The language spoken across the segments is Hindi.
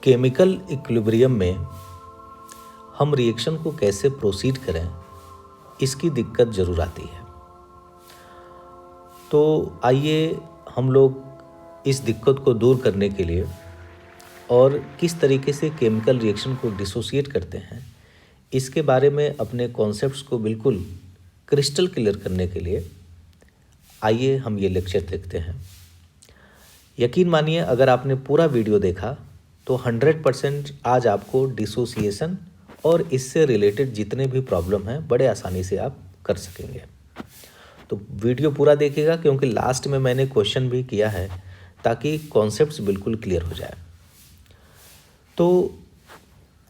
केमिकल इक्विलिब्रियम में हम रिएक्शन को कैसे प्रोसीड करें, इसकी दिक्कत ज़रूर आती है। तो आइए हम लोग इस दिक्कत को दूर करने के लिए और किस तरीके से केमिकल रिएक्शन को डिसोसिएट करते हैं, इसके बारे में अपने कॉन्सेप्ट्स को बिल्कुल क्रिस्टल क्लियर करने के लिए आइए हम ये लेक्चर देखते हैं। यकीन मानिए, अगर आपने पूरा वीडियो देखा तो 100% आज आपको डिसोसिएशन और इससे रिलेटेड जितने भी प्रॉब्लम हैं बड़े आसानी से आप कर सकेंगे। तो वीडियो पूरा देखिएगा, क्योंकि लास्ट में मैंने क्वेश्चन भी किया है ताकि कॉन्सेप्ट्स बिल्कुल क्लियर हो जाए। तो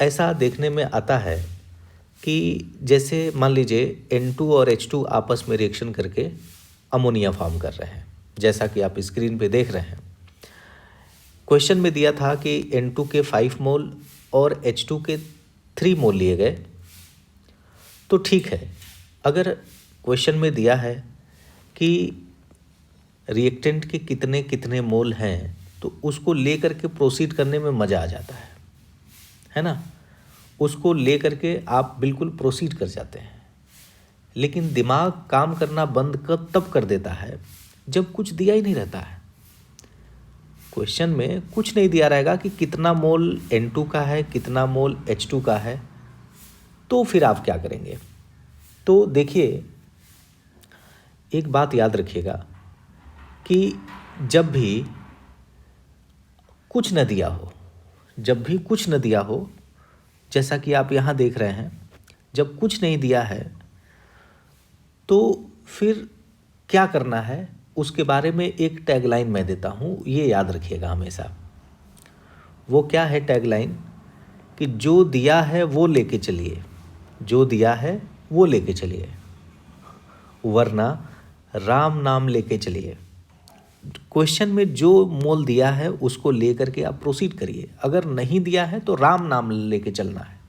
ऐसा देखने में आता है कि जैसे मान लीजिए N2 और H2 आपस में रिएक्शन करके अमोनिया फॉर्म कर रहे हैं, जैसा कि आप स्क्रीन पे देख रहे हैं। क्वेश्चन में दिया था कि N2 के 5 मोल और H2 के 3 मोल लिए गए। तो ठीक है, अगर क्वेश्चन में दिया है कि रिएक्टेंट के कितने कितने मोल हैं, तो उसको लेकर के प्रोसीड करने में मज़ा आ जाता है ना। उसको लेकर के आप बिल्कुल प्रोसीड कर जाते हैं। लेकिन दिमाग काम करना बंद तब कर देता है जब कुछ दिया ही नहीं रहता है। क्वेश्चन में कुछ नहीं दिया रहेगा कि कितना मोल N2 का है, कितना मोल H2 का है, तो फिर आप क्या करेंगे। तो देखिए, एक बात याद रखिएगा कि जब भी कुछ न दिया हो, जैसा कि आप यहाँ देख रहे हैं, जब कुछ नहीं दिया है तो फिर क्या करना है, उसके बारे में एक टैगलाइन मैं देता हूँ, ये याद रखिएगा हमेशा। वो क्या है टैगलाइन? कि जो दिया है वो लेके चलिए, जो दिया है वो लेके चलिए, वरना राम नाम लेके चलिए। क्वेश्चन में जो मोल दिया है उसको लेकर के आप प्रोसीड करिए। अगर नहीं दिया है तो राम नाम लेके चलना है,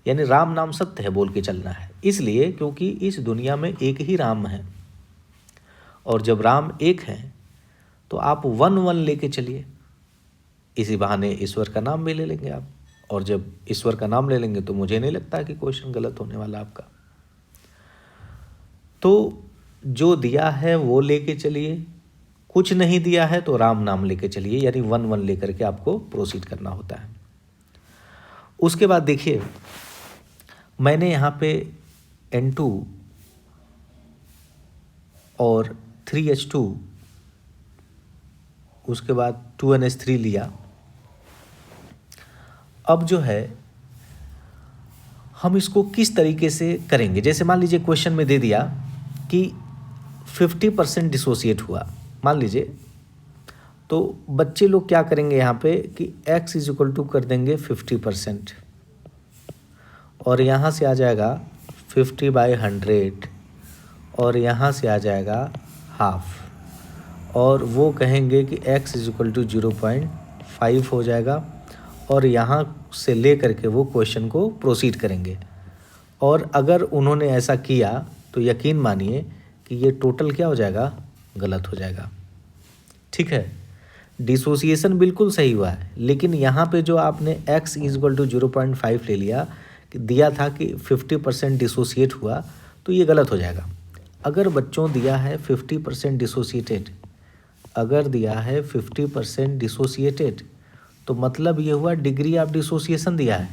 यानी राम नाम सत्य है बोल के चलना है। इसलिए क्योंकि इस दुनिया में एक ही राम है, और जब राम एक है तो आप 1 लेके चलिए। इसी बहाने ईश्वर का नाम भी ले लेंगे आप, और जब ईश्वर का नाम ले लेंगे तो मुझे नहीं लगता कि क्वेश्चन गलत होने वाला आपका। तो जो दिया है वो लेके चलिए, कुछ नहीं दिया है तो राम नाम लेके चलिए, यानी 1 लेकर के आपको प्रोसीड करना होता है। उसके बाद देखिए, मैंने यहाँ पे N2 और 3H2, उसके बाद 2NH3 लिया। अब जो है हम इसको किस तरीके से करेंगे। जैसे मान लीजिए क्वेश्चन में दे दिया कि 50% डिसोसिएट हुआ, मान लीजिए, तो बच्चे लोग क्या करेंगे यहाँ पे कि x = कर देंगे 50%, और यहाँ से आ जाएगा 50/100, और यहाँ से आ जाएगा हाफ, और वो कहेंगे कि x = 0.5 हो जाएगा, और यहाँ से ले करके वो क्वेश्चन को प्रोसीड करेंगे। और अगर उन्होंने ऐसा किया तो यकीन मानिए कि ये टोटल क्या हो जाएगा, गलत हो जाएगा। ठीक है, डिसोसिएशन बिल्कुल सही हुआ है, लेकिन यहाँ पे जो आपने x = 0.5 ले लिया, दिया था कि 50% डिसोसिएट हुआ, तो ये गलत हो जाएगा। अगर बच्चों दिया है 50% डिसोसिएटेड, अगर दिया है 50% डिसोसिएटेड, तो मतलब ये हुआ डिग्री ऑफ डिसोसिएशन दिया है।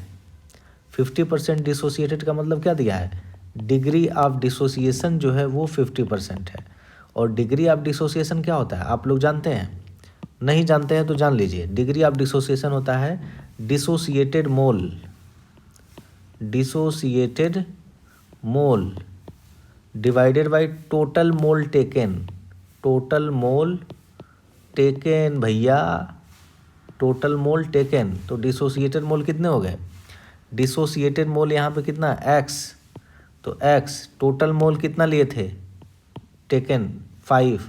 50% डिसोसिएटेड का मतलब क्या दिया है, डिग्री ऑफ डिसोसिएशन जो है वो 50% है। और डिग्री ऑफ डिसोसिएशन क्या होता है आप लोग जानते हैं? नहीं जानते हैं तो जान लीजिए। डिग्री ऑफ डिसोसिएशन होता है dissociated mole divided by total mole taken. Total mole taken भैया, टोटल मोल टेकन। तो डिसोसिएटेड मोल कितने हो गए? डिसोसिएटेड मोल यहाँ पे कितना, x, तो x टोटल मोल कितना लिए थे, टेकन 5,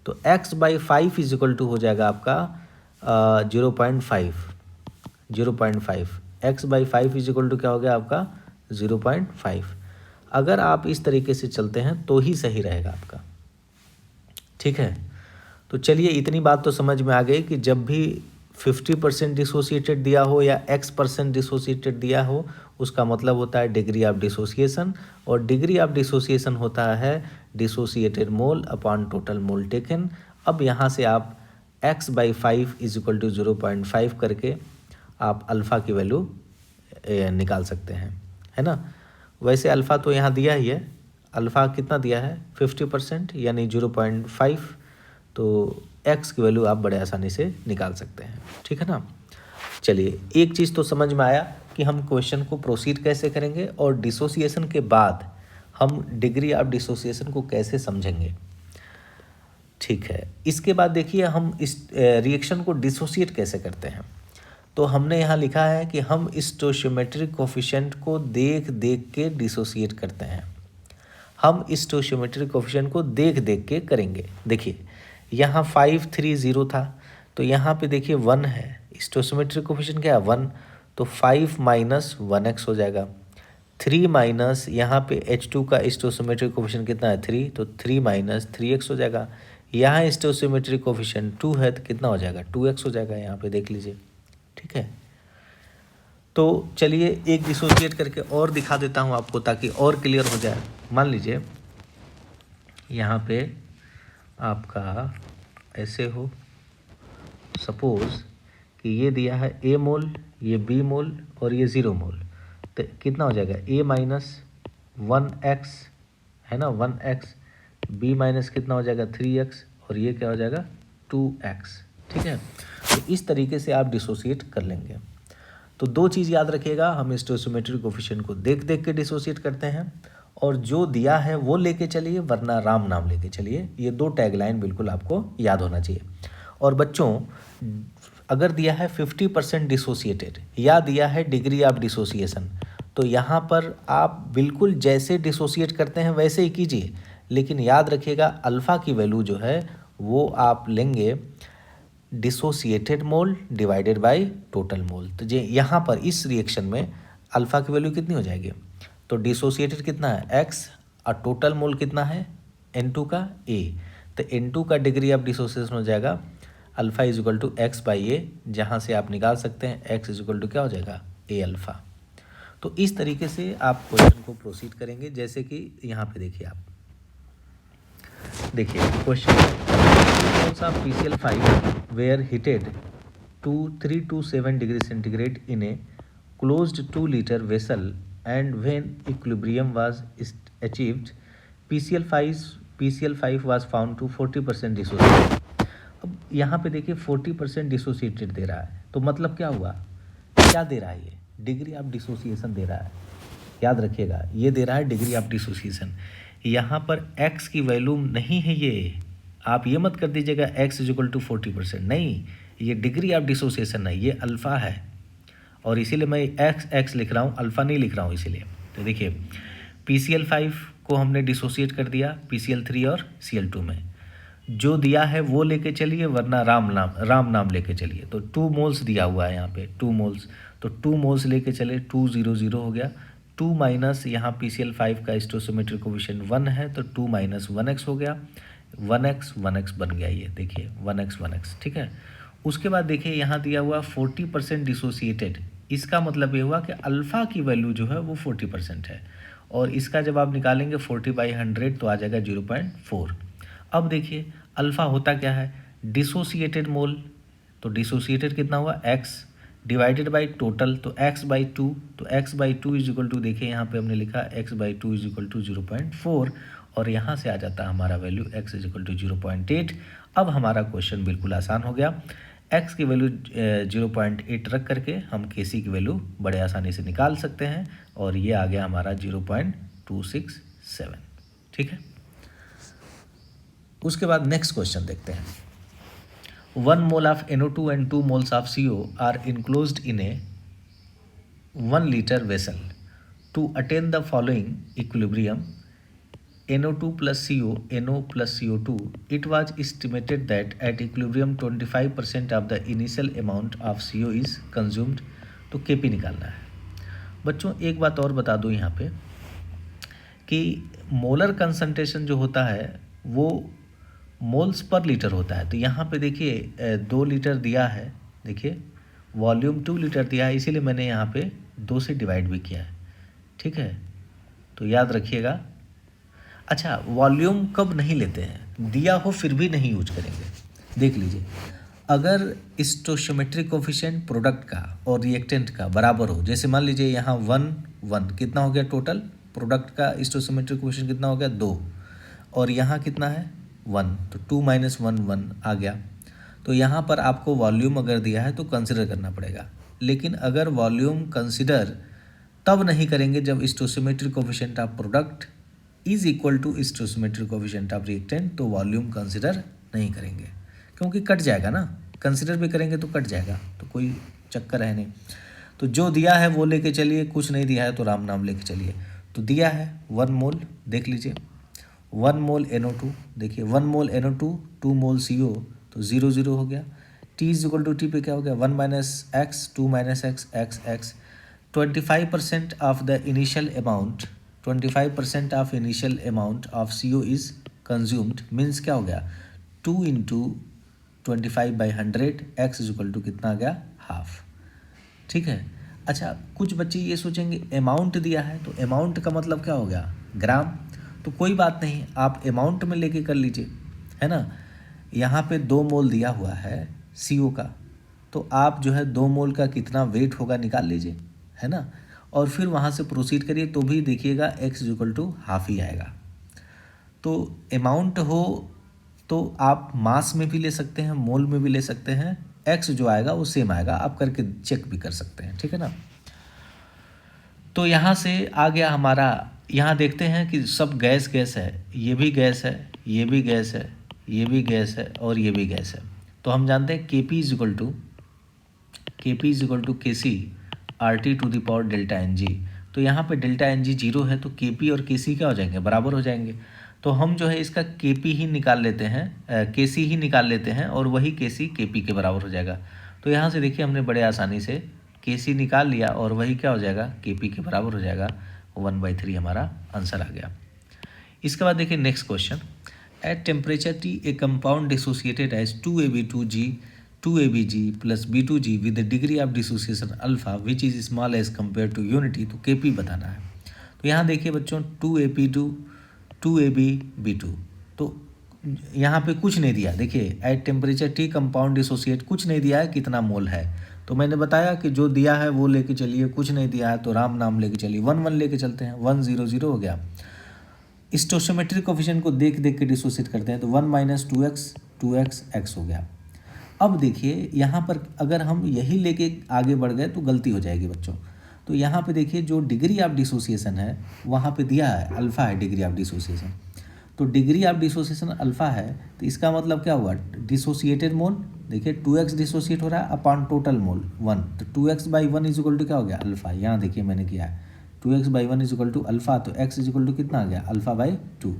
तो x/5 = हो जाएगा आपका 0.5। x/5 = क्या हो गया आपका 0.5। अगर आप इस तरीके से चलते हैं तो ही सही रहेगा आपका। ठीक है, तो चलिए इतनी बात तो समझ में आ गई कि जब भी 50% डिसोसिएटेड दिया हो या x% डिसोसिएटेड दिया हो, उसका मतलब होता है डिग्री ऑफ डिसोसिएशन, और डिग्री ऑफ डिसोसिएशन होता है dissociated mole upon total mole taken. अब यहाँ से आप x/5 = 0.5 करके आप अल्फ़ा की वैल्यू निकाल सकते हैं, है ना। वैसे अल्फ़ा तो यहाँ दिया ही है, अल्फ़ा कितना दिया है 50% यानी 0.5, तो x की वैल्यू आप बड़े आसानी से निकाल सकते हैं, ठीक है ना। चलिए, एक चीज़ तो समझ में आया कि हम क्वेश्चन को प्रोसीड कैसे करेंगे और डिसोसिएशन के बाद हम डिग्री ऑफ डिसोसिएशन को कैसे समझेंगे, ठीक है। इसके बाद देखिए हम इस रिएक्शन को डिसोसिएट कैसे करते हैं। तो हमने यहाँ लिखा है कि हम स्टोइचियोमेट्रिक कोफिशिएंट को देख देख के डिसोसिएट करते हैं। हम स्टोइचियोमेट्रिक कोफिशिएंट को देख देख के करेंगे। देखिए यहाँ 5 3 0 था, तो यहाँ पे देखिए 1 है, स्टोइचियोमेट्रिक कोफिशिएंट क्या है 1, तो 5 माइनस 1x हो जाएगा। 3 माइनस यहाँ पे H2 का स्टोइचियोमेट्रिक कोफिशिएंट कितना है 3, तो 3 माइनस 3x हो जाएगा। यहाँ स्टोइचियोमेट्रिक कोफिशिएंट 2 है तो कितना हो जाएगा 2x हो जाएगा, यहाँ पे देख लीजिए, ठीक है। तो चलिए एक डिसोसिएट करके और दिखा देता हूँ आपको ताकि और क्लियर हो जाए। मान लीजिए यहाँ पे आपका ऐसे हो, सपोज कि ये दिया है A मोल, ये B मोल और ये 0 मोल, तो कितना हो जाएगा A माइनस 1x, है ना 1x, B माइनस कितना हो जाएगा 3x, और ये क्या हो जाएगा 2x, ठीक है। तो इस तरीके से आप डिसोसिएट कर लेंगे। तो दो चीज़ याद रखिएगा, हम स्टोइचियोमेट्रिक कोफिशिएंट को देख देख के डिसोसिएट करते हैं, और जो दिया है वो लेके चलिए वरना राम नाम लेके चलिए। ये दो टैगलाइन बिल्कुल आपको याद होना चाहिए। और बच्चों, अगर दिया है 50% डिसोसिएटेड या दिया है डिग्री ऑफ डिसोसिएशन, तो यहाँ पर आप बिल्कुल जैसे डिसोसिएट करते हैं वैसे ही कीजिए, लेकिन याद रखिएगा अल्फ़ा की वैल्यू जो है वो आप लेंगे dissociated mole divided by total mole. तो ये यहाँ पर इस रिएक्शन में अल्फ़ा की वैल्यू कितनी हो जाएगी, तो डिसोसिएटेड कितना है x और टोटल मोल कितना है N2 का A, तो N2 का डिग्री ऑफ डिसोसिएशन हो जाएगा अल्फ़ा = x/A, जहाँ से आप निकाल सकते हैं x = क्या हो जाएगा A अल्फ़ा। तो इस तरीके से आप क्वेश्चन को प्रोसीड करेंगे, जैसे कि यहाँ पे देखिए आप देखिए question moles of PCl5 were heated to 327 degree centigrade in a closed 2 litre vessel and when equilibrium was achieved PCl5 was found to 40% dissociated। अब यहाँ पे देखिए 40% डिसोसिएटेड दे रहा है, तो मतलब क्या हुआ, क्या दे रहा है ये डिग्री ऑफ डिसोसिएशन दे रहा है। याद रखिएगा ये दे रहा है डिग्री ऑफ डिसोसिएशन। यहाँ पर x की वैल्यू नहीं है, ये आप ये मत कर दीजिएगा x = 40%, नहीं, ये डिग्री ऑफ डिसोसिएशन है, ये अल्फ़ा है, और इसीलिए मैं x लिख रहा हूँ, अल्फ़ा नहीं लिख रहा हूँ इसीलिए। तो देखिए PCl5 को हमने डिसोसिएट कर दिया PCl3 और Cl2 में, जो दिया है वो लेके चलिए वरना राम नाम लेके चलिए। तो 2 मोल्स दिया हुआ है यहाँ पे 2 मोल्स, तो 2 मोल्स लेके चले 2 0 0 हो गया। 2 माइनस यहाँ PCl5 का स्टोइचियोमेट्रिक कोफिशिएंट 1 है, तो 2 माइनस 1x हो गया, 1x बन गया, ये देखिए 1x, ठीक है। उसके बाद देखिए यहाँ दिया हुआ 40% डिसोसिएटेड, इसका मतलब ये हुआ कि अल्फ़ा की वैल्यू जो है वो 40% है, और इसका जब आप निकालेंगे 40/100 तो आ जाएगा 0.4। अब देखिए अल्फ़ा होता क्या है डिसोसिएटेड मोल, तो डिसोसिएटेड कितना हुआ x डिवाइडेड बाय टोटल, तो x/2, तो x/2 = देखिए यहाँ पे हमने लिखा x/2 = 0.4, और यहाँ से आ जाता है हमारा वैल्यू x = 0.8। अब हमारा क्वेश्चन बिल्कुल आसान हो गया, x की वैल्यू 0.8 रख करके हम Kc की वैल्यू बड़े आसानी से निकाल सकते हैं, और ये आ गया हमारा 0.267, ठीक है। उसके बाद नेक्स्ट क्वेश्चन देखते हैं। 1 mole of NO2 and 2 moles of CO are enclosed in a 1 liter vessel. To attain the following equilibrium NO2 plus CO, NO plus CO2, it was estimated that at equilibrium 25% of the initial amount of CO is consumed। तो Kp निकालना है। बच्चों एक बात और बता दूं यहाँ पे कि मोलर कंसंट्रेशन जो होता है वो मोल्स पर लीटर होता है। तो यहाँ पे देखिए 2 लीटर दिया है देखिए वॉल्यूम 2 लीटर दिया है, इसीलिए मैंने यहाँ पे 2 से डिवाइड भी किया है, ठीक है, तो याद रखिएगा। अच्छा, वॉल्यूम कब नहीं लेते हैं, दिया हो फिर भी नहीं यूज करेंगे। देख लीजिए, अगर स्टोइचियोमेट्रिक कोफिशिएंट प्रोडक्ट का और रिएक्टेंट का बराबर हो, जैसे मान लीजिए यहाँ 1 1 कितना हो गया टोटल, प्रोडक्ट का स्टोइचियोमेट्रिक कोफिशिएंट कितना हो गया 2, और यहाँ कितना है 1, तो 2 - 1 1 आ गया। तो यहाँ पर आपको वॉल्यूम अगर दिया है तो कंसिडर करना पड़ेगा, लेकिन अगर वॉल्यूम कंसिडर तब नहीं करेंगे जब stoichiometric coefficient of product is equal to stoichiometric coefficient of reactant, तो वॉल्यूम कंसिडर नहीं करेंगे, क्योंकि कट जाएगा ना, कंसिडर भी करेंगे तो कट जाएगा, तो कोई चक्कर है नहीं। तो जो दिया है वो लेके चलिए, कुछ नहीं दिया है तो राम नाम लेके चलिए। तो दिया है 1 मोल, देख लीजिए 1 मोल NO2, देखिए 1 मोल NO2 2 मोल CO, तो 0 0 हो गया। T = T पे क्या हो गया 1 - x 2 - x x x। 25% of the initial amount 25% of initial amount of CO is consumed, means क्या हो गया 2 × 25/100 x = कितना आ गया हाफ, ठीक है। अच्छा, कुछ बच्चे ये सोचेंगे अमाउंट दिया है तो अमाउंट का मतलब क्या हो गया ग्राम, तो कोई बात नहीं, आप अमाउंट में लेके कर लीजिए, है ना। यहाँ पे 2 मोल दिया हुआ है CO का, तो आप जो है 2 मोल का कितना वेट होगा निकाल लीजिए, है ना, और फिर वहाँ से प्रोसीड करिए, तो भी देखिएगा x = हाफ ही आएगा। तो अमाउंट हो तो आप मास में भी ले सकते हैं, मोल में भी ले सकते हैं, x जो आएगा वो सेम आएगा, आप करके चेक भी कर सकते हैं, ठीक है ना। तो यहाँ से आ गया हमारा, यहाँ देखते हैं कि सब गैस गैस है, ये भी गैस है, ये भी गैस है, ये भी गैस है और ये भी गैस है। तो हम जानते हैं Kp = Kc RT⁴ delta Ng। तो यहाँ पे डेल्टा Ng 0 है, तो Kp और Kc क्या हो जाएंगे बराबर हो जाएंगे। तो हम जो है इसका Kp ही निकाल लेते हैं, Kc ही निकाल लेते हैं, और वही Kc Kp के बराबर हो जाएगा। तो यहाँ से देखिए हमने बड़े आसानी से Kc निकाल लिया, और वही क्या हो जाएगा Kp के बराबर हो जाएगा, 1/3 हमारा आंसर आ गया। इसके बाद देखिए next question, at temperature T a compound dissociated as 2Ab2G 2Abg + B2G with the degree of dissociation alpha which is small as compare to unity, तो Kp बताना है। तो यहाँ देखिए बच्चों 2Ap2 2Ab तो यहाँ पे कुछ नहीं दिया, देखिए eight temperature T compound dissociate कुछ नहीं दिया है, कितना मोल है, तो मैंने बताया कि जो दिया है वो लेके चलिए, कुछ नहीं दिया है तो राम नाम लेके चलिए, 1 1 लेके चलते हैं, 1 0 0 हो गया। स्टोइचियोमेट्रिक कोफिशिएंट को देख देख के डिसोसिएट करते हैं, तो 1 - 2x 2x x हो गया। अब देखिए यहाँ पर अगर हम यही लेके आगे बढ़ गए तो गलती हो जाएगी बच्चों। तो यहाँ पे देखिए जो डिग्री ऑफ डिसोसिएशन है वहाँ पे दिया है अल्फ़ा है डिग्री ऑफ डिसोसिएशन, तो डिग्री ऑफ डिसोसिएशन अल्फ़ा है, तो इसका मतलब क्या हुआ डिसोसिएटेड मोल, देखिए 2x डिसोसिएट हो रहा है अपॉन टोटल मोल 1, तो 2x/1 = क्या हो गया अल्फ़ा, यहाँ देखिए मैंने किया है 2x/1 = अल्फ़ा, तो x = कितना आ गया अल्फ़ा/2।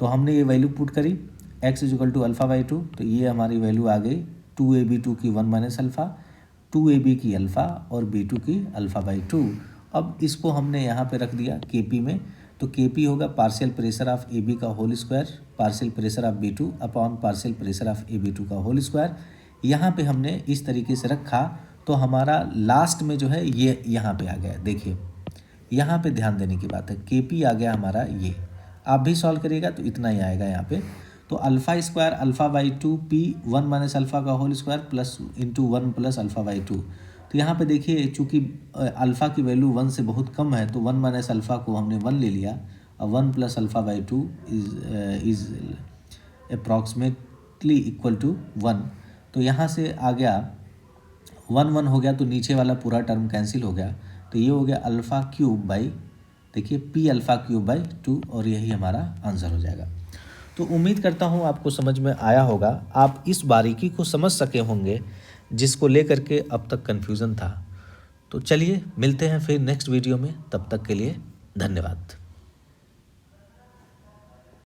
तो हमने ये वैल्यू पुट करी x = अल्फ़ा/2, तो ये हमारी वैल्यू आ गई 2Ab2 की 1 - अल्फ़ा, 2Ab की अल्फ़ा और B2 की अल्फ़ा/2। अब इसको हमने यहाँ पे रख दिया Kp में, तो Kp होगा पार्शियल प्रेशर ऑफ AB का whole square partial pressure of B2 upon partial pressure of AB2 का होल स्क्वायर। यहाँ पे हमने इस तरीके से रखा, तो हमारा लास्ट में जो है ये यहाँ पे आ गया, देखिए यहाँ पे ध्यान देने की बात है, Kp आ गया हमारा ये, आप भी सॉल्व करिएगा तो इतना ही आएगा यहाँ पे। तो अल्फ़ा² अल्फ़ा/2 P 1 - अल्फ़ा का होल स्क्वायर प्लस इंटू 1 + अल्फ़ा/2। तो यहाँ पे देखिए चूँकि अल्फ़ा की वैल्यू 1 से बहुत कम है, तो 1 - अल्फ़ा को हमने 1 ले लिया, और 1 + अल्फ़ा/2 इज़ अप्रॉक्सीमेटली इक्वल टू 1। तो यहाँ से आ गया 1 1 हो गया, तो नीचे वाला पूरा टर्म कैंसिल हो गया, तो ये हो गया α³ देखिए P α³/2, और यही हमारा आंसर हो जाएगा। तो उम्मीद करता हूँ आपको समझ में आया होगा, आप इस बारीकी को समझ सके होंगे जिसको लेकर के अब तक कन्फ्यूज़न था। तो चलिए मिलते हैं फिर नेक्स्ट वीडियो में, तब तक के लिए धन्यवाद।